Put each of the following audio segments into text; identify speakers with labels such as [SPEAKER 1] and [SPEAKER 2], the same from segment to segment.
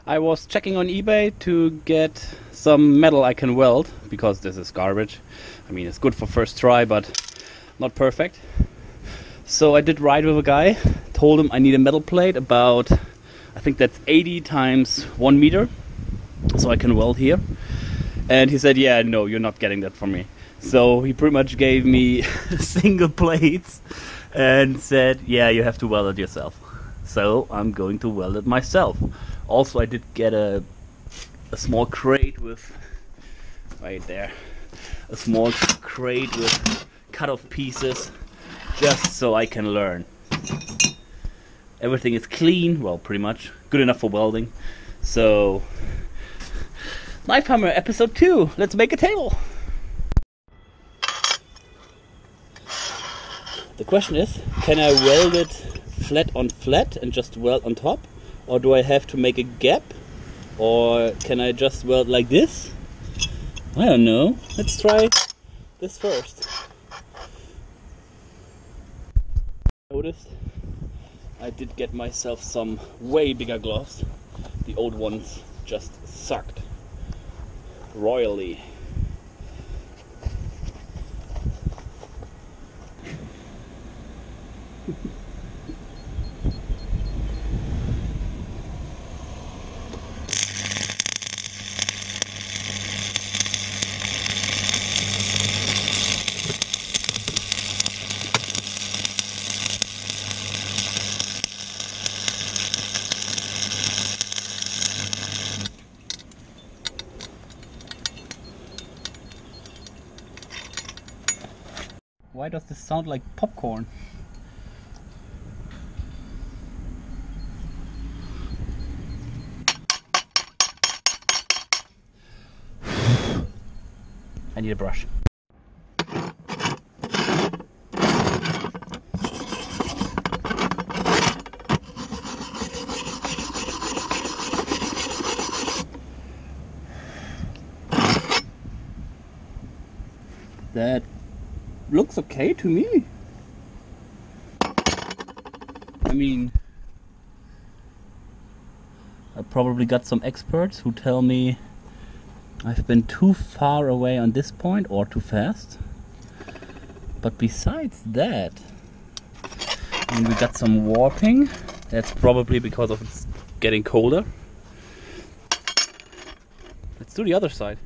[SPEAKER 1] I was checking on eBay to get some metal I can weld, because this is garbage. I mean, it's good for first try, but not perfect. So I did ride with a guy, told him I need a metal plate about, I think that's 80 times 1 meter, so I can weld here. And he said, yeah, no, you're not getting that from me. So he pretty much gave me single plates and said, yeah, you have to weld it yourself. So I'm going to weld it myself. Also, I did get a small crate with, right there, a small crate with cut-off pieces, just so I can learn. Everything is clean, well, pretty much good enough for welding. So, Knife Hammer episode 2. Let's make a table. The question is, can I weld it flat on flat and just weld on top? Or do I have to make a gap? Or can I just weld like this? I don't know. Let's try this first. Noticed I did get myself some way bigger gloves. The old ones just sucked royally. Why does this sound like popcorn? I need a brush. That looks okay to me. I mean, I probably got some experts who tell me I've been too far away on this point or too fast. But besides that, I mean, we got some warping. That's probably because of it's getting colder. Let's do the other side.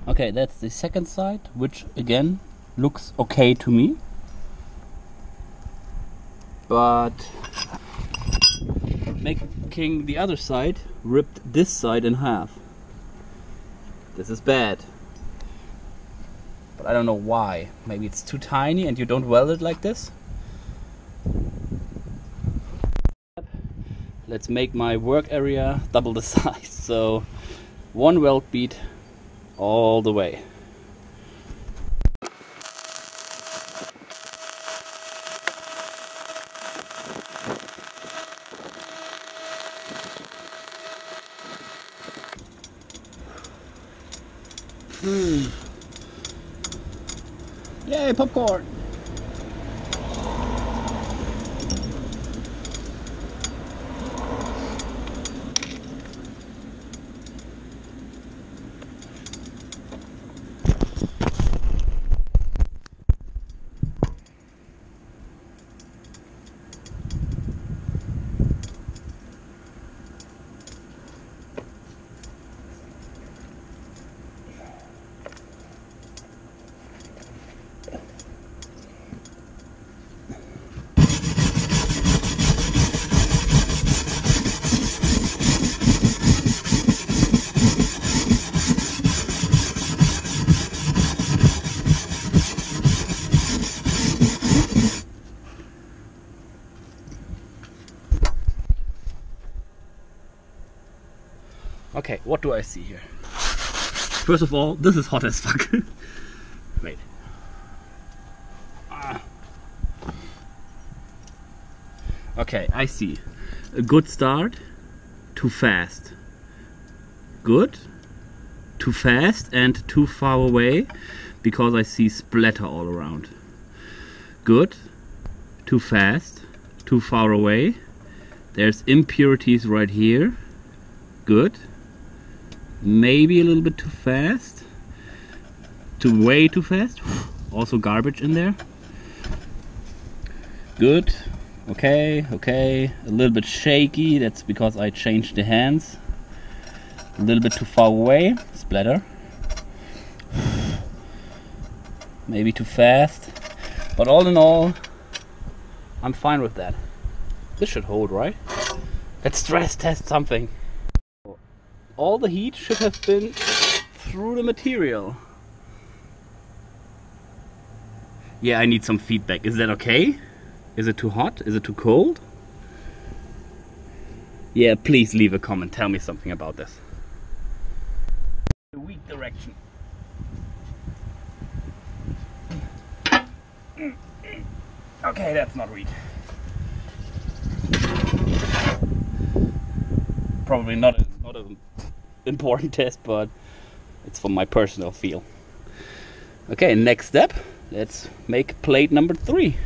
[SPEAKER 1] Okay, that's the second side, which again looks okay to me. But making the other side ripped this side in half. This is bad. But I don't know why. Maybe it's too tiny and you don't weld it like this. Let's make my work area double the size. So 1 weld bead all the way. Yay, popcorn! Okay, what do I see here? First of all, this is hot as fuck. Wait. Okay, I see. A good start, too fast. Good, too fast and too far away because I see splatter all around. Good, too fast, too far away. There's impurities right here. Good. Maybe a little bit too fast. Way too fast. Also garbage in there. Good. Okay, okay. A little bit shaky. That's because I changed the hands. A little bit too far away. Splatter. Maybe too fast. But all in all, I'm fine with that. This should hold, right? Let's stress test something. All the heat should have been through the material. Yeah, I need some feedback. Is that okay? Is it too hot? Is it too cold? Yeah, please leave a comment. Tell me something about this. The weak direction. Okay, that's not weak. Probably not an important test, but it's for my personal feel. Okay, next step. Let's make plate number 3.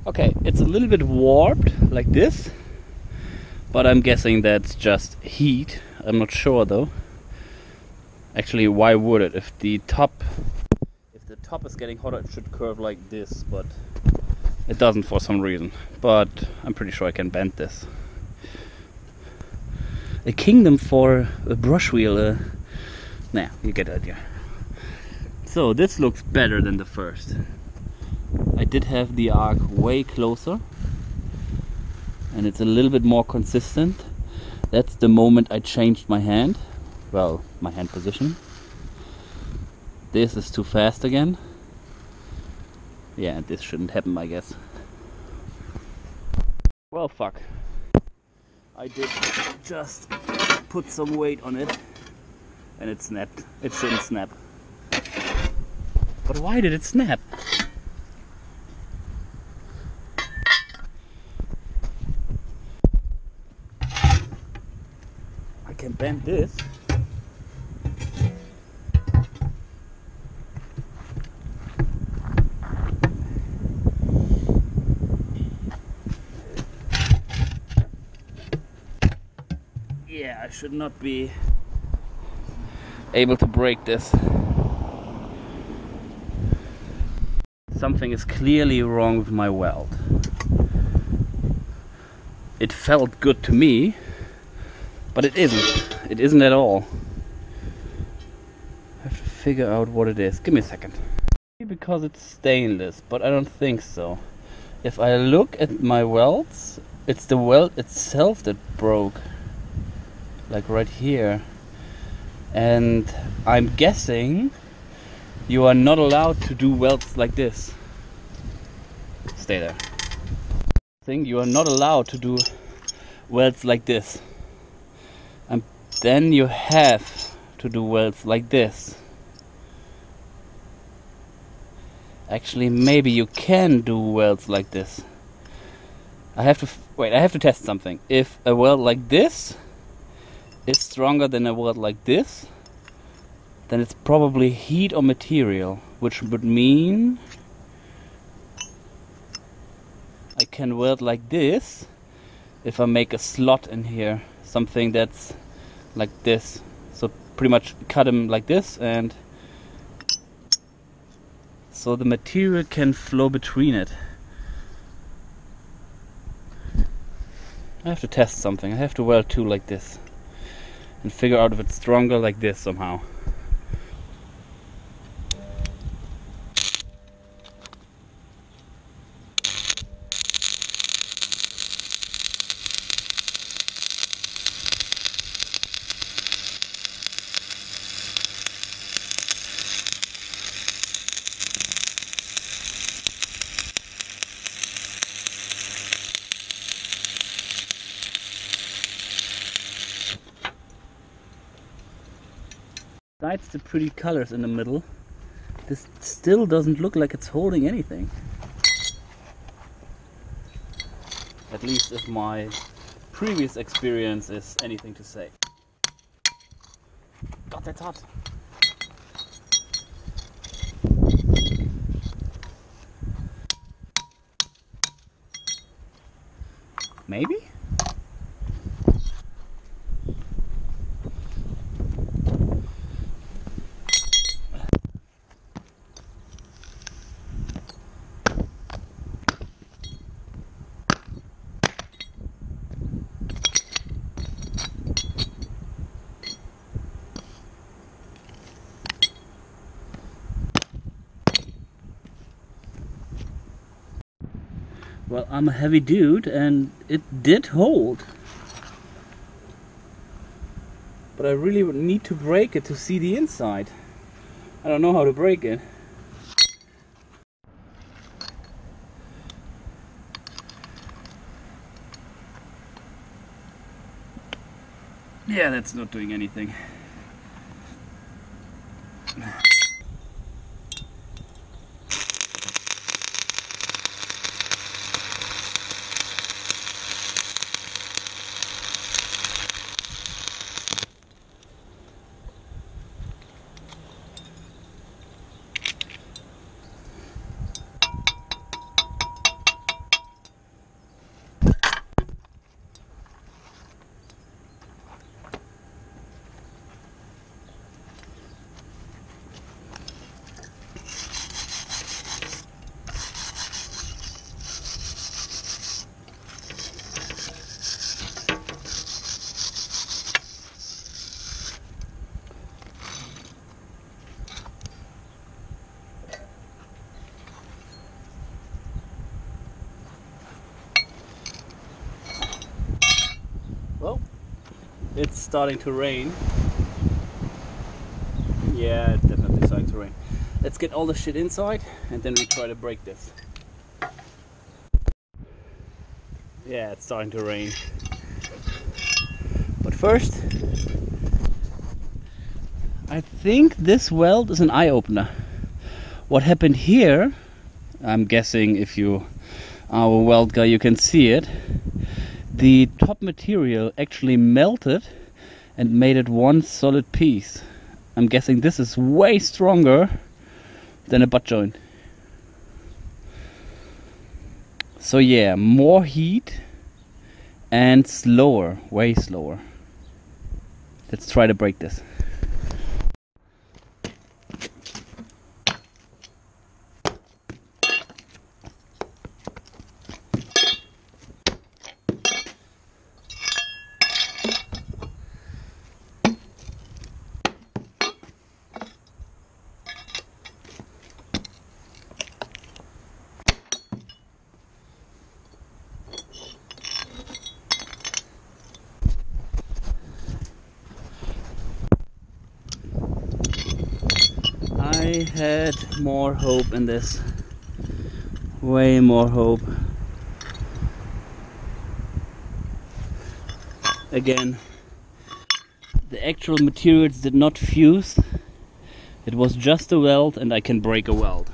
[SPEAKER 1] Okay, it's a little bit warped like this, but I'm guessing that's just heat. I'm not sure though. Actually, why would it? If the top is getting hotter, it should curve like this, but it doesn't for some reason. But I'm pretty sure I can bend this. A kingdom for a brush wheel. Nah, you get the idea. So this looks better than the first. I did have the arc way closer, and it's a little bit more consistent. That's the moment I changed my hand. Well, my hand position. This is too fast again. Yeah, this shouldn't happen, I guess. Well, fuck. I did just put some weight on it and it snapped. It shouldn't snap. But why did it snap? I can bend this. Yeah, I should not be able to break this. Something is clearly wrong with my weld. It felt good to me, but it isn't. It isn't at all. I have to figure out what it is. Give me a second. Maybe because it's stainless, but I don't think so. If I look at my welds, it's the weld itself that broke. Like right here. And I'm guessing you are not allowed to do welds like this. Stay there. I think you are not allowed to do welds like this. And then you have to do welds like this. Actually, maybe you can do welds like this. I have to wait, I have to test something. If a weld like this is stronger than a weld like this, then it's probably heat or material, which would mean I can weld like this if I make a slot in here, something that's like this. So pretty much cut them like this, and so the material can flow between it. I have to test something. I have to weld two like this and figure out if it's stronger like this somehow. besides the pretty colors in the middle, this still doesn't look like it's holding anything. At least if my previous experience is anything to say. God, that's hot. Maybe? Well, I'm a heavy dude and it did hold. But I really would need to break it to see the inside. I don't know how to break it. Yeah, that's not doing anything. Well, it's starting to rain. Yeah, it's definitely starting to rain. Let's get all the shit inside and then we try to break this. Yeah, it's starting to rain. But first, I think this weld is an eye opener. What happened here, I'm guessing if you are a weld guy you can see it, the top material actually melted and made it one solid piece. I'm guessing this is way stronger than a butt joint. So yeah, more heat and slower, way slower. Let's try to break this. I had more hope in this. Way more hope. Again, the actual materials did not fuse. It was just a weld and I can break a weld.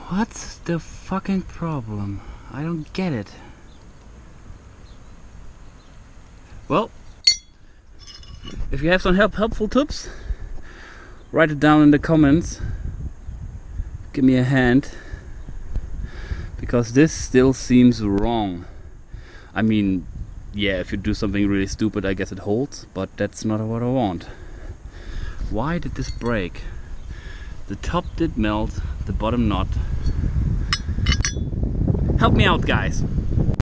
[SPEAKER 1] What's the fucking problem? I don't get it. Well, if you have some helpful tips, write it down in the comments. Give me a hand. Because this still seems wrong. I mean, yeah, if you do something really stupid, I guess it holds, but that's not what I want. Why did this break? The top did melt, the bottom not. Help me out, guys.